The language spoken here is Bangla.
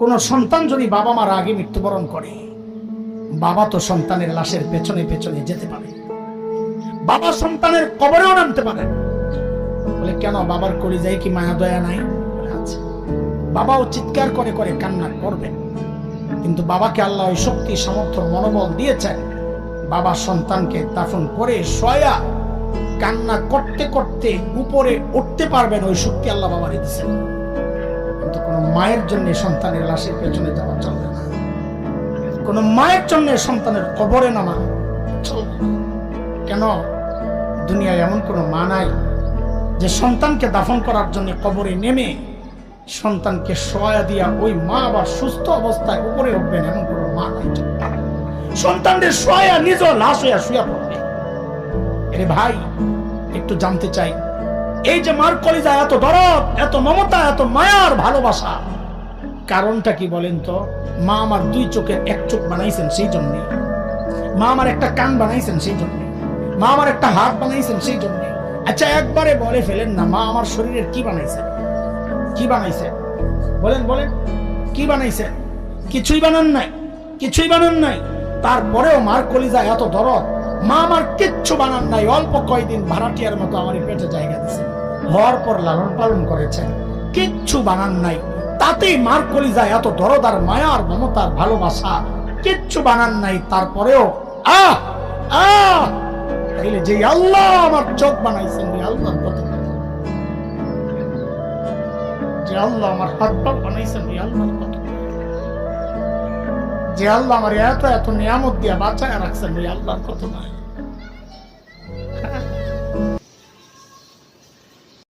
কোন সন্তান যদি বাবা মার আগে মৃত্যুবরণ করে, বাবা তো সন্তানের লাশের পেছনে পেছনে যেতে পারে, বাবা সন্তানের কবরেও নামতে পারে। বলে কেন, বাবার কলিজায় কি মায়া দয়া নাই? আছে। বাবাও চিৎকার করে করে কান্না করবে, কিন্তু বাবাকে আল্লাহ ওই শক্তি সামর্থ্য মনোবল দিয়েছেন, বাবা সন্তানকে দাফন করে শোয়া কান্না করতে করতে উপরে উঠতে পারবেন, ওই শক্তি আল্লাহ বাবার দিয়েছেন। কিন্তু কোন মায়ের জন্য সন্তানের লাশের পেছনে যাওয়া চলবে না, কোন মায়ের জন্য সন্তানের কবরে নামা চলবে না। কেন, দুনিয়ায় এমন কোন মা নাই যে সন্তানকে দাফন করার জন্য কবরে নেমে সন্তানকে শোয়া দিয়া ওই মা আবার সুস্থ অবস্থায় উপরে উঠবেন, এমন কোন মা নাই। সন্তানদের শোয়া নিজ লাশ হইয়া শুয়া পড়বে। এরে ভাই, একটু জানতে চাই, এই যে মার কলিজা এত দরদ, এত মমতা, এত মায়ার ভালোবাসা, কারণটা কি বলেন তো? মা আমার দুই চোখের এক চোখ বানাইছেন সেই জন্যে, মা আমার একটা কান বানাইছেন সেই জন্যে, মা আমার একটা হাত বানাইছেন সেই জন্যে। আচ্ছা একবারে বলে ফেলেন না, মা আমার শরীরের কি বানাইছেন? কি বানাইছেন বলেন, বলেন কি বানাইছেন? কিছুই বানান নাই, কিছুই বানান নাই। তারপরেও মার কলিজা এত দরদ, মা আমার কিচ্ছু বানান নাই, অল্প কয়দিন ভাড়াটিয়ার মতো আমার পেটে জায়গা দিয়েছে, হওয়ার পর লালন পালন করেছেন, কিচ্ছু বানান নাই, তাতেই মার কলিজা এত দরদ আর মায়ার মমতার ভালোবাসা, কিচ্ছু বানান নাই। তারপরেও তাইলে যে আল্লাহ আমার চোখ বানাইছেন, ওই আল্লাহর কত, যে আল্লাহ আমার হাত পা বানাইছেন, ওই আল্লাহর কত, যে আল্লাহ আমার এত এত নিয়ামত দিয়া বাঁচায় রাখছেন, ওই আল্লাহর কত নয়।